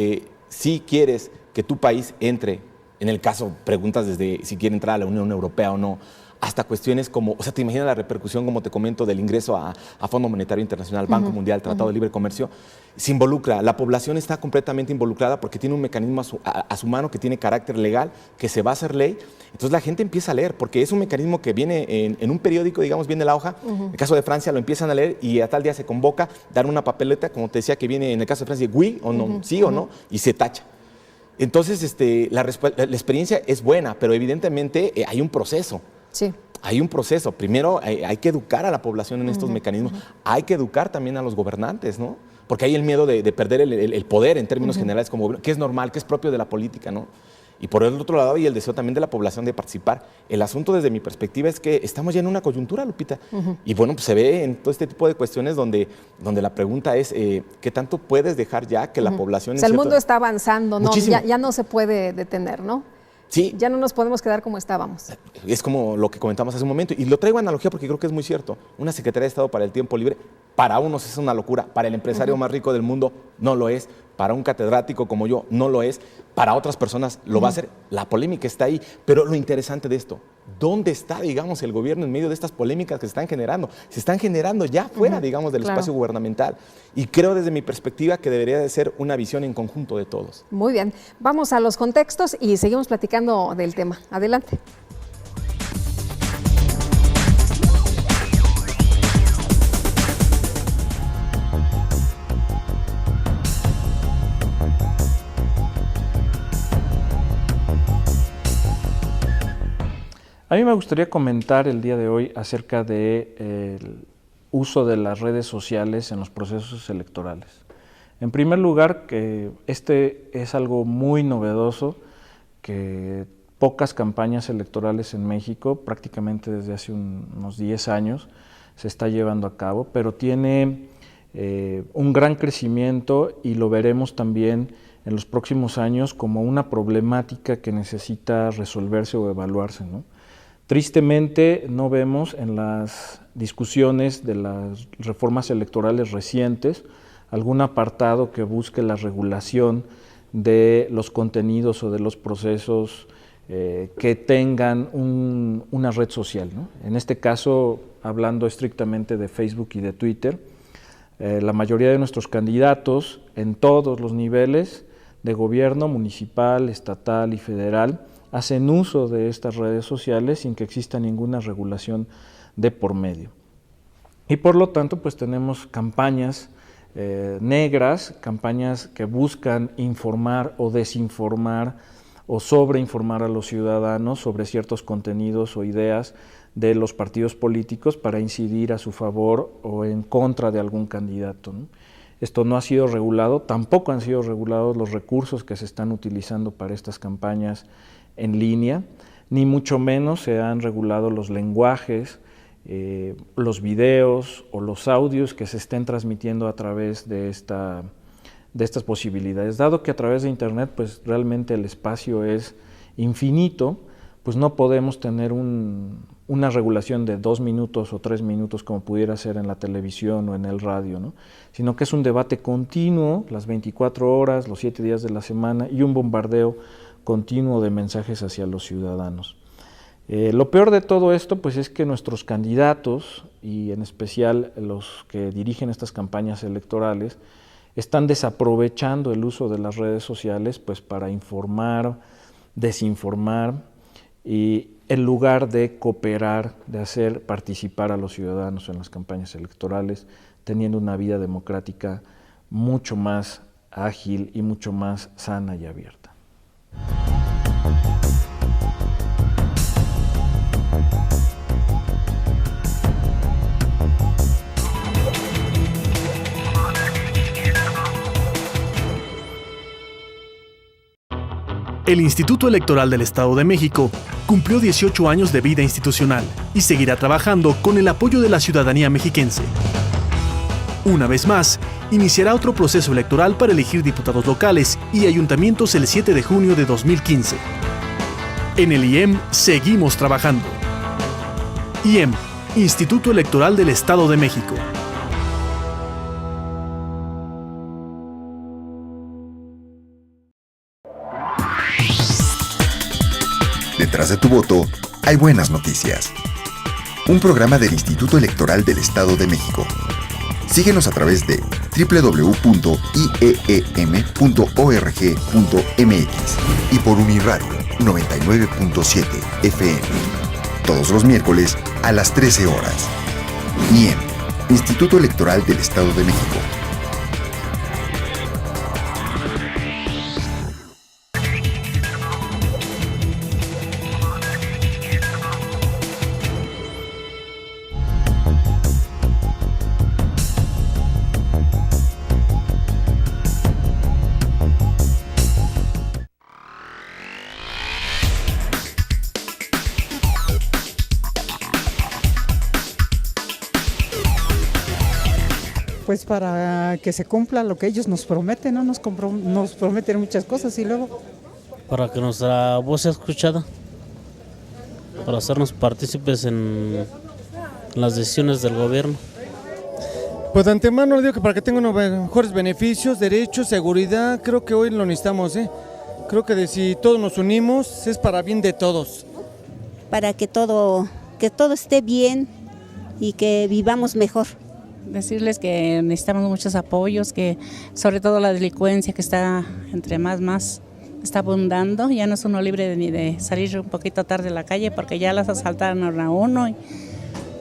si quieres que tu país entre, en el caso, preguntas desde si quiere entrar a la Unión Europea o no, hasta cuestiones como, o sea, te imaginas la repercusión, como te comento, del ingreso a Fondo Monetario Internacional, Banco Mundial, Tratado de Libre Comercio, se involucra, la población está completamente involucrada porque tiene un mecanismo a su mano que tiene carácter legal, que se va a hacer ley, entonces la gente empieza a leer, porque es un mecanismo que viene en un periódico, digamos, viene la hoja, en el caso de Francia lo empiezan a leer y a tal día se convoca, dan una papeleta, como te decía, que viene en el caso de Francia, oui o no, sí o no, y se tacha. Entonces, la experiencia es buena, pero evidentemente hay un proceso. Sí. Hay un proceso. Primero hay que educar a la población en estos mecanismos. Hay que educar también a los gobernantes, ¿no? Porque hay el miedo de perder el poder en términos generales como gobierno, que es normal, que es propio de la política, ¿no? Y por el otro lado hay el deseo también de la población de participar. El asunto desde mi perspectiva es que estamos ya en una coyuntura, Lupita. Y bueno, pues se ve en todo este tipo de cuestiones donde la pregunta es ¿qué tanto puedes dejar ya que la población... O sea, el mundo está avanzando, ¿no? Muchísimo. Ya no se puede detener, ¿no? Sí. Ya no nos podemos quedar como estábamos. Es como lo que comentamos hace un momento, y lo traigo a analogía porque creo que es muy cierto. Una Secretaría de Estado para el Tiempo Libre, para unos es una locura, para el empresario más rico del mundo no lo es, para un catedrático como yo no lo es, para otras personas lo va a hacer. La polémica está ahí, pero lo interesante de esto, ¿dónde está, digamos, el gobierno en medio de estas polémicas que se están generando? Se están generando ya fuera, digamos, del espacio gubernamental. Y creo desde mi perspectiva que debería de ser una visión en conjunto de todos. Muy bien, vamos a los contextos y seguimos platicando del tema. Adelante. A mí me gustaría comentar el día de hoy acerca del uso de las redes sociales en los procesos electorales. En primer lugar, que este es algo muy novedoso, que pocas campañas electorales en México, prácticamente desde hace unos 10 años, se está llevando a cabo, pero tiene un gran crecimiento y lo veremos también en los próximos años como una problemática que necesita resolverse o evaluarse, ¿no? Tristemente no vemos en las discusiones de las reformas electorales recientes algún apartado que busque la regulación de los contenidos o de los procesos que tengan una red social, ¿no? En este caso, hablando estrictamente de Facebook y de Twitter, la mayoría de nuestros candidatos en todos los niveles de gobierno, municipal, estatal y federal, hacen uso de estas redes sociales sin que exista ninguna regulación de por medio. Y por lo tanto, pues tenemos campañas negras, campañas que buscan informar o desinformar o sobreinformar a los ciudadanos sobre ciertos contenidos o ideas de los partidos políticos para incidir a su favor o en contra de algún candidato, ¿no? Esto no ha sido regulado, tampoco han sido regulados los recursos que se están utilizando para estas campañas en línea, ni mucho menos se han regulado los lenguajes, los videos o los audios que se estén transmitiendo a través de estas posibilidades. Dado que a través de Internet pues realmente el espacio es infinito, pues no podemos tener una regulación de 2 minutos o 3 minutos como pudiera ser en la televisión o en el radio, ¿no? Sino que es un debate continuo, las 24 horas, los 7 días de la semana y un bombardeo continuo de mensajes hacia los ciudadanos. Lo peor de todo esto pues es que nuestros candidatos y en especial los que dirigen estas campañas electorales están desaprovechando el uso de las redes sociales pues para informar, desinformar y en lugar de cooperar, de hacer participar a los ciudadanos en las campañas electorales, teniendo una vida democrática mucho más ágil y mucho más sana y abierta. El Instituto Electoral del Estado de México cumplió 18 años de vida institucional y seguirá trabajando con el apoyo de la ciudadanía mexiquense. Una vez más, iniciará otro proceso electoral para elegir diputados locales y ayuntamientos el 7 de junio de 2015. En el IEM seguimos trabajando. IEM, Instituto Electoral del Estado de México. Detrás de tu voto hay buenas noticias. Un programa del Instituto Electoral del Estado de México. Síguenos a través de www.ieem.org.mx y por Uniradio 99.7 FM. Todos los miércoles a las 13 horas. IEM, Instituto Electoral del Estado de México. Pues para que se cumpla lo que ellos nos prometen, ¿no? Nos prometen muchas cosas y luego... Para que nuestra voz sea escuchada, para hacernos partícipes en las decisiones del gobierno. Pues de antemano digo que para que tengan mejores beneficios, derechos, seguridad, creo que hoy lo necesitamos, ¿eh? Creo que si todos nos unimos es para bien de todos. Para que todo esté bien y que vivamos mejor. Decirles que necesitamos muchos apoyos, que sobre todo la delincuencia que está entre más está abundando, ya no es uno libre ni de salir un poquito tarde a la calle porque ya las asaltaron a uno.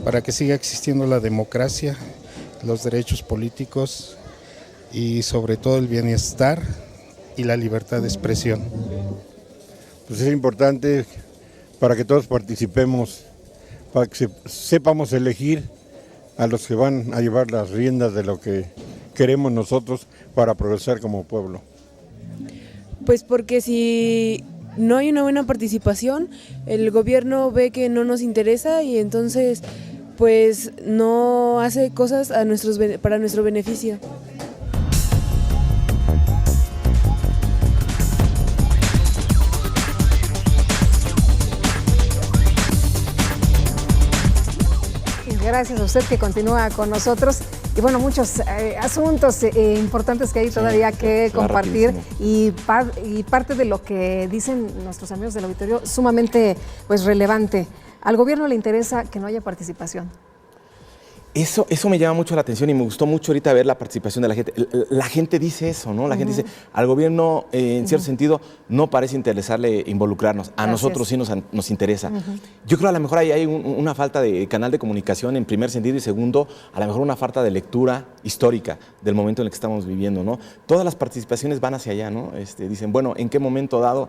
Para que siga existiendo la democracia, los derechos políticos y sobre todo el bienestar y la libertad de expresión. Pues es importante para que todos participemos, para que sepamos elegir a los que van a llevar las riendas de lo que queremos nosotros para progresar como pueblo. Pues porque si no hay una buena participación, el gobierno ve que no nos interesa y entonces pues no hace cosas para nuestro beneficio. Gracias a usted que continúa con nosotros. Y bueno, muchos asuntos importantes que hay todavía que compartir y parte de lo que dicen nuestros amigos del auditorio sumamente pues relevante. Al gobierno le interesa que no haya participación. Eso me llama mucho la atención y me gustó mucho ahorita ver la participación de la gente. La gente dice eso, ¿no? La gente dice, al gobierno en cierto sentido no parece interesarle involucrarnos. A nosotros sí nos interesa. Yo creo que a lo mejor ahí hay una falta de canal de comunicación en primer sentido y segundo, a lo mejor una falta de lectura histórica del momento en el que estamos viviendo, ¿no? Todas las participaciones van hacia allá, ¿no? Dicen, bueno, ¿en qué momento dado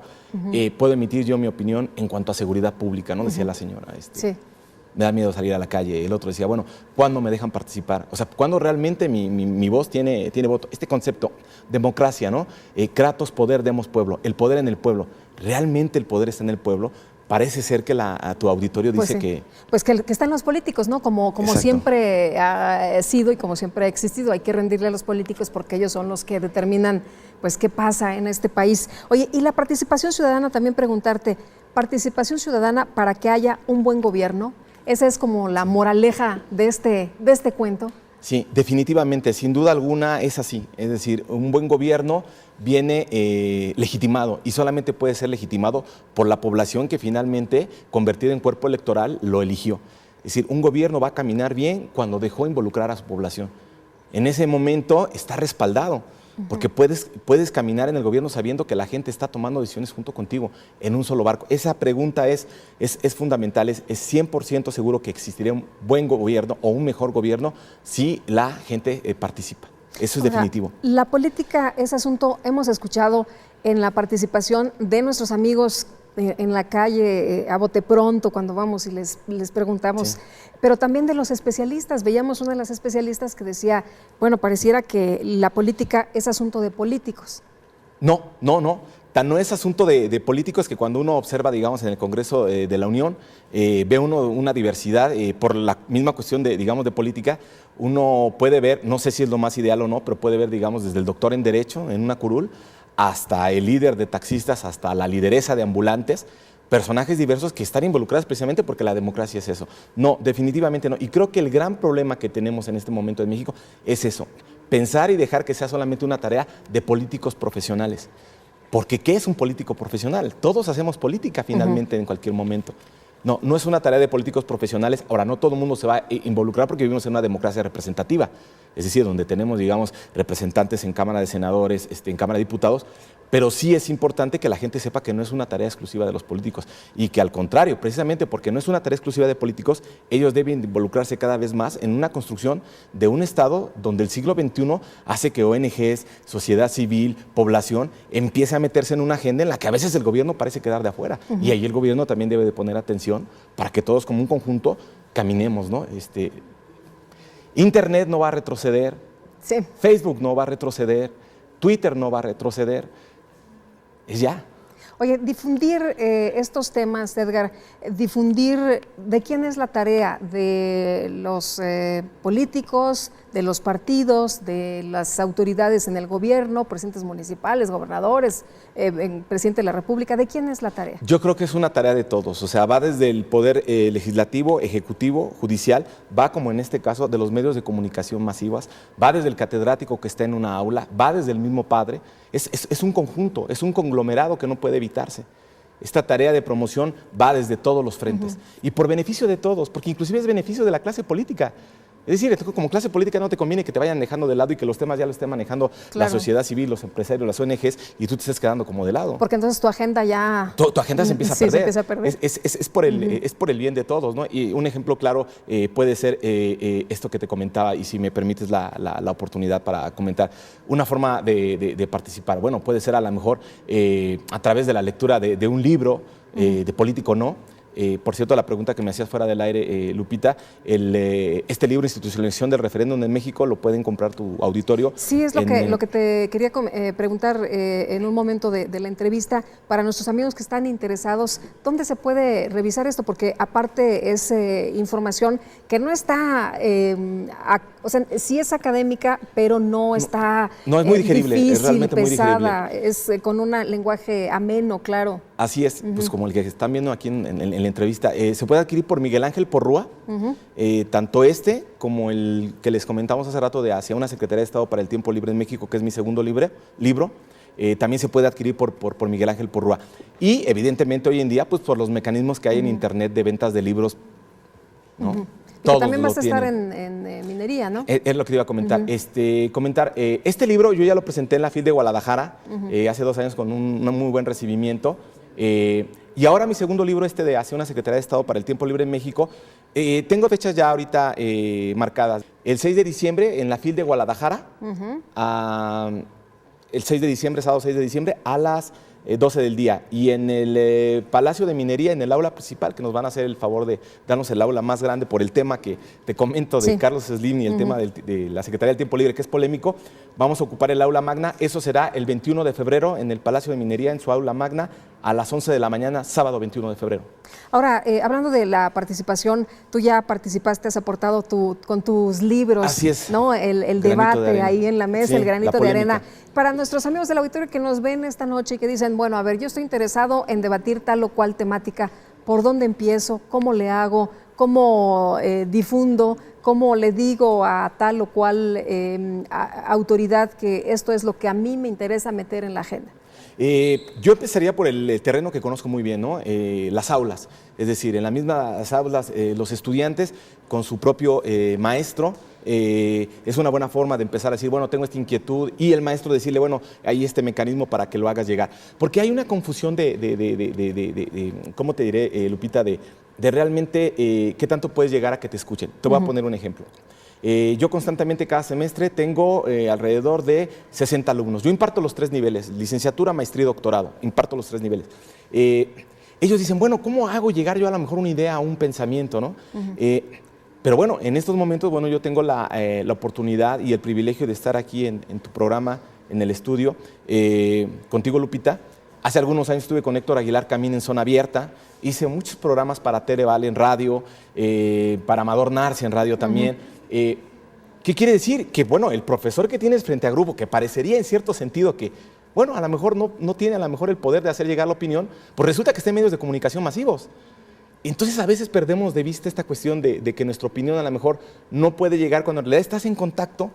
puedo emitir yo mi opinión en cuanto a seguridad pública, ¿no? Decía la señora. Sí. Me da miedo salir a la calle. El otro decía, bueno, ¿cuándo me dejan participar? O sea, ¿cuándo realmente mi voz tiene voto? Este concepto, democracia, ¿no? Kratos, poder, demos pueblo. El poder en el pueblo. ¿Realmente el poder está en el pueblo? Parece ser que tu auditorio dice que... Pues que están los políticos, ¿no? Como siempre ha sido y como siempre ha existido. Hay que rendirle a los políticos porque ellos son los que determinan pues qué pasa en este país. Oye, y la participación ciudadana, también preguntarte, participación ciudadana para que haya un buen gobierno. Esa es como la moraleja de este cuento. Sí, definitivamente, sin duda alguna es así. Es decir, un buen gobierno viene legitimado y solamente puede ser legitimado por la población que finalmente, convertida en cuerpo electoral, lo eligió. Es decir, un gobierno va a caminar bien cuando dejó involucrar a su población. En ese momento está respaldado. Porque puedes caminar en el gobierno sabiendo que la gente está tomando decisiones junto contigo en un solo barco. Esa pregunta es fundamental, es 100% seguro que existiría un buen gobierno o un mejor gobierno si la gente participa. Eso es definitivo. La política es asunto, hemos escuchado en la participación de nuestros amigos en la calle, a bote pronto, cuando vamos y les preguntamos, pero también de los especialistas. Veíamos una de las especialistas que decía, bueno, pareciera que la política es asunto de políticos. No. Tan no es asunto de políticos que cuando uno observa, digamos, en el Congreso de la Unión, ve uno una diversidad, por la misma cuestión de política, uno puede ver, no sé si es lo más ideal o no, pero puede ver, digamos, desde el doctor en Derecho, en una curul, hasta el líder de taxistas, hasta la lideresa de ambulantes, personajes diversos que están involucrados precisamente porque la democracia es eso. No, definitivamente no. Y creo que el gran problema que tenemos en este momento en México es eso, pensar y dejar que sea solamente una tarea de políticos profesionales. Porque ¿qué es un político profesional? Todos hacemos política finalmente en cualquier momento. No, no es una tarea de políticos profesionales. Ahora, no todo el mundo se va a involucrar porque vivimos en una democracia representativa, es decir, donde tenemos, digamos, representantes en Cámara de Senadores, en Cámara de Diputados, pero sí es importante que la gente sepa que no es una tarea exclusiva de los políticos y que al contrario, precisamente porque no es una tarea exclusiva de políticos, ellos deben involucrarse cada vez más en una construcción de un Estado donde el siglo XXI hace que ONGs, sociedad civil, población, empiece a meterse en una agenda en la que a veces el gobierno parece quedar de afuera. Y ahí el gobierno también debe de poner atención para que todos como un conjunto caminemos, ¿no? Internet no va a retroceder, sí. Facebook no va a retroceder, Twitter no va a retroceder. Es ya. Oye, difundir estos temas, Edgar, difundir de quién es la tarea, de los políticos, de los partidos, de las autoridades en el gobierno, presidentes municipales, gobernadores, presidente de la República, ¿de quién es la tarea? Yo creo que es una tarea de todos, o sea, va desde el poder legislativo, ejecutivo, judicial, va como en este caso de los medios de comunicación masivas, va desde el catedrático que está en una aula, va desde el mismo padre, es un conjunto, es un conglomerado que no puede evitarse. Esta tarea de promoción va desde todos los frentes y por beneficio de todos, porque inclusive es beneficio de la clase política. Es decir, como clase política no te conviene que te vayan dejando de lado y que los temas ya lo esté manejando la sociedad civil, los empresarios, las ONGs y tú te estés quedando como de lado. Porque entonces tu agenda ya... Tu agenda se empieza a perder. Se empieza a perder. Es por el bien de todos, ¿no? Y un ejemplo claro puede ser esto que te comentaba y si me permites la oportunidad para comentar. Una forma de participar, bueno, puede ser a lo mejor a través de la lectura de un libro de político no. Por cierto, la pregunta que me hacías fuera del aire, Lupita, este libro, Institucionalización del Referéndum en México, lo pueden comprar tu auditorio. Sí, es lo que te quería preguntar en un momento de la entrevista. Para nuestros amigos que están interesados, ¿dónde se puede revisar esto? Porque aparte es información que no está, o sea, sí es académica, pero no está no es muy digerible, difícil, es realmente pesada, muy digerible. Es con un lenguaje ameno, claro. Así es, pues como el que están viendo aquí en la entrevista. Se puede adquirir por Miguel Ángel Porrúa, tanto como el que les comentamos hace rato de Hacia una Secretaría de Estado para el Tiempo Libre en México, que es mi segundo libro. También se puede adquirir por Miguel Ángel Porrúa. Y evidentemente hoy en día, pues por los mecanismos que hay en Internet de ventas de libros, ¿no? Y que también vas a estar en minería, ¿no? Es lo que te iba a comentar. Este libro yo ya lo presenté en la FIL de Guadalajara hace 2 años con un muy buen recibimiento. Y ahora mi segundo libro, de Hacia una Secretaría de Estado para el Tiempo Libre en México, tengo fechas ya ahorita marcadas. El 6 de diciembre en la FIL de Guadalajara, el 6 de diciembre, sábado 6 de diciembre, a las 12 del día. Y en el Palacio de Minería, en el aula principal, que nos van a hacer el favor de darnos el aula más grande por el tema que te comento de Carlos Slim y el tema de la Secretaría del Tiempo Libre, que es polémico, vamos a ocupar el aula magna. Eso será el 21 de febrero en el Palacio de Minería, en su aula magna, a las 11 de la mañana, sábado 21 de febrero. Ahora, hablando de la participación, tú ya participaste, has aportado con tus libros. Así es. ¿No? El debate ahí en la mesa, el granito de arena. Para nuestros amigos del auditorio que nos ven esta noche y que dicen, bueno, a ver, yo estoy interesado en debatir tal o cual temática, ¿por dónde empiezo? ¿Cómo le hago? ¿Cómo difundo? ¿Cómo le digo a tal o cual autoridad que esto es lo que a mí me interesa meter en la agenda? Yo empezaría por el terreno que conozco muy bien, ¿no? Las aulas. Es decir, en las mismas aulas, los estudiantes con su propio maestro, es una buena forma de empezar a decir, bueno, tengo esta inquietud, y el maestro decirle, bueno, hay este mecanismo para que lo hagas llegar. Porque hay una confusión ¿cómo te diré, Lupita? De realmente qué tanto puedes llegar a que te escuchen. Te voy a poner un ejemplo. Yo constantemente cada semestre tengo alrededor de 60 alumnos. Yo imparto los 3 niveles, licenciatura, maestría y doctorado. Imparto los 3 niveles. Ellos dicen, bueno, ¿cómo hago llegar yo a lo mejor una idea, un pensamiento, ¿no? Pero bueno, en estos momentos, bueno, yo tengo la oportunidad y el privilegio de estar aquí en tu programa, en el estudio, contigo, Lupita. Hace algunos años estuve con Héctor Aguilar Camín en Zona Abierta. Hice muchos programas para Televal en radio, para Amador Narci en radio también. ¿Qué quiere decir? Que, bueno, el profesor que tienes frente a grupo, que parecería en cierto sentido que, bueno, a lo mejor no tiene a lo mejor el poder de hacer llegar la opinión, pues resulta que está en medios de comunicación masivos. Entonces a veces perdemos de vista esta cuestión de que nuestra opinión a lo mejor no puede llegar cuando en realidad estás en contacto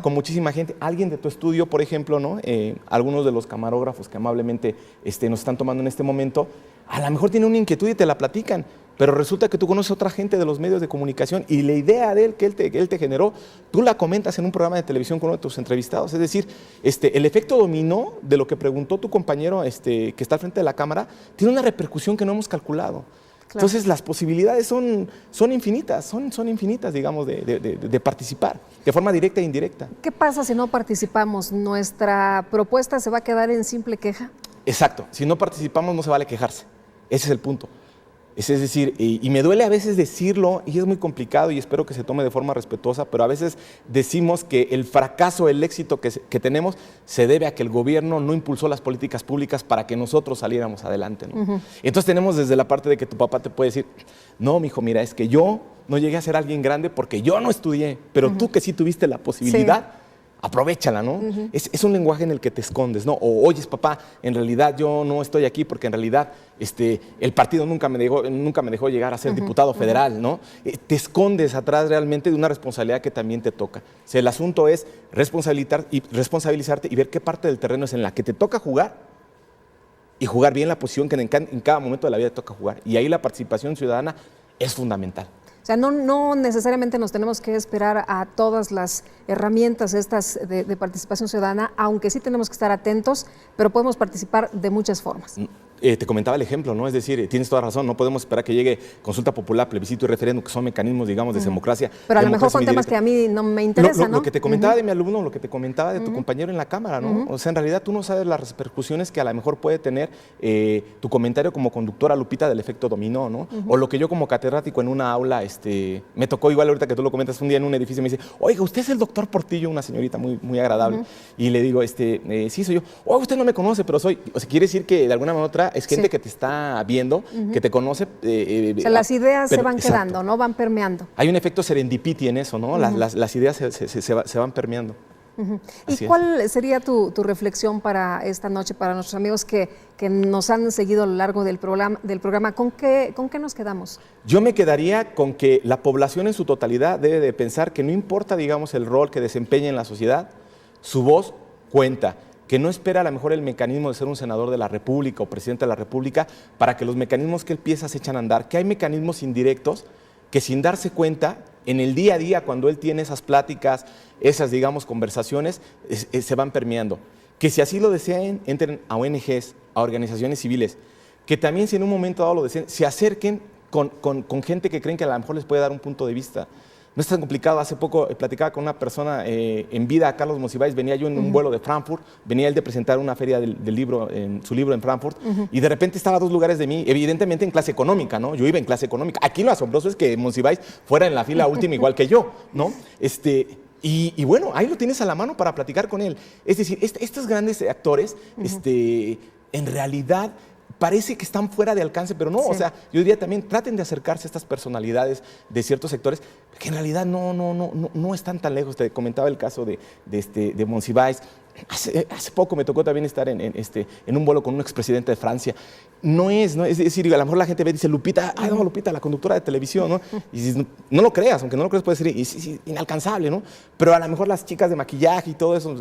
con muchísima gente. Alguien de tu estudio, por ejemplo, ¿no? Algunos de los camarógrafos que amablemente nos están tomando en este momento, a lo mejor tienen una inquietud y te la platican. pero resulta que tú conoces a otra gente de los medios de comunicación y la idea de él que él te generó, tú la comentas en un programa de televisión con uno de tus entrevistados. Es decir, el efecto dominó de lo que preguntó tu compañero que está al frente de la cámara tiene una repercusión que no hemos calculado. Claro. Entonces las posibilidades son infinitas, son infinitas, digamos, de participar de forma directa e indirecta. ¿Qué pasa si no participamos? ¿Nuestra propuesta se va a quedar en simple queja? Exacto, si no participamos no se vale quejarse, ese es el punto. Es decir, y me duele a veces decirlo, y es muy complicado y espero que se tome de forma respetuosa, pero a veces decimos que el fracaso, el éxito que tenemos se debe a que el gobierno no impulsó las políticas públicas para que nosotros saliéramos adelante, ¿no? Entonces tenemos desde la parte de que tu papá te puede decir, no, mijo, mira, es que yo no llegué a ser alguien grande porque yo no estudié, pero tú que sí tuviste la posibilidad, aprovéchala, ¿no? Es un lenguaje en el que te escondes, ¿no? O, oyes, papá, en realidad yo no estoy aquí porque en realidad el partido nunca me dejó llegar a ser diputado federal, ¿no? Te escondes atrás realmente de una responsabilidad que también te toca. O sea, el asunto es responsabilizarte y ver qué parte del terreno es en la que te toca jugar y jugar bien la posición que en cada momento de la vida te toca jugar. Y ahí la participación ciudadana es fundamental. O sea, no necesariamente nos tenemos que esperar a todas las herramientas estas de participación ciudadana, aunque sí tenemos que estar atentos, pero podemos participar de muchas formas. Te comentaba el ejemplo, ¿no? Es decir, tienes toda razón, no podemos esperar que llegue consulta popular, plebiscito y referéndum, que son mecanismos, digamos, de democracia. Pero a lo mejor son temas que a mí no me interesan, ¿no? Lo que te comentaba de mi alumno, lo que te comentaba de tu compañero en la Cámara, ¿no? O sea, en realidad tú no sabes las repercusiones que a lo mejor puede tener tu comentario como conductora, Lupita, del efecto dominó, ¿no? O lo que yo como catedrático en una aula, me tocó igual ahorita que tú lo comentas un día en un edificio, me dice, oiga, usted es el doctor Portillo, una señorita muy, muy agradable. Y le digo, sí, soy yo. Oiga, usted no me conoce, pero soy. O sea, quiere decir que de alguna manera u otra es gente que te está viendo, que te conoce. O sea, las ideas se van quedando, ¿no? Van permeando. Hay un efecto serendipity en eso, ¿no? Las ideas se van permeando. ¿Y cuál sería tu reflexión para esta noche, para nuestros amigos que nos han seguido a lo largo del programa? ¿Con qué nos quedamos? Yo me quedaría con que la población en su totalidad debe de pensar que no importa, digamos, el rol que desempeñe en la sociedad, su voz cuenta. Que no espera a lo mejor el mecanismo de ser un senador de la República o presidente de la República para que los mecanismos que él piensa se echan a andar, que hay mecanismos indirectos que sin darse cuenta, en el día a día, cuando él tiene esas pláticas, esas, digamos, conversaciones, se van permeando. Que si así lo desean, entren a ONGs, a organizaciones civiles, que también si en un momento dado lo desean, se acerquen con gente que creen que a lo mejor les puede dar un punto de vista. No es tan complicado. Hace poco platicaba con una persona en vida, Carlos Monsiváis, venía yo en un vuelo de Frankfurt, venía él de presentar una feria del libro, su libro en Frankfurt, y de repente estaba a 2 lugares de mí, evidentemente en clase económica, ¿no? Yo iba en clase económica. Aquí lo asombroso es que Monsiváis fuera en la fila última igual que yo, ¿no? Y bueno, ahí lo tienes a la mano para platicar con él. Es decir, estos grandes actores, en realidad parece que están fuera de alcance, pero no, o sea, yo diría también traten de acercarse a estas personalidades de ciertos sectores, que en realidad no están tan lejos. Te comentaba el caso de Monsiváis. Hace poco me tocó también estar en un vuelo con un expresidente de Francia. Es decir, a lo mejor la gente ve y dice, Lupita, no, Lupita, la conductora de televisión, ¿no? Y dices, no lo creas, aunque no lo creas puede ser inalcanzable, ¿no? Pero a lo mejor las chicas de maquillaje y todo eso,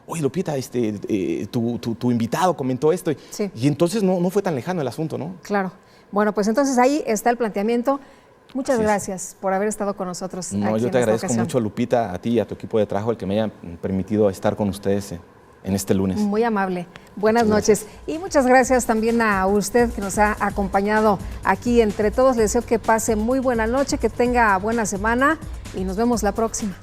oye, Lupita, tu invitado comentó esto. Y entonces no fue tan lejano el asunto, ¿no? Claro. Bueno, pues entonces ahí está el planteamiento. Muchas gracias por haber estado con nosotros. No, yo te agradezco mucho, Lupita, a ti y a tu equipo de trabajo, el que me hayan permitido estar con ustedes en este lunes. Muy amable. Buenas noches. Y muchas gracias también a usted que nos ha acompañado aquí entre todos. Le deseo que pase muy buena noche, que tenga buena semana y nos vemos la próxima.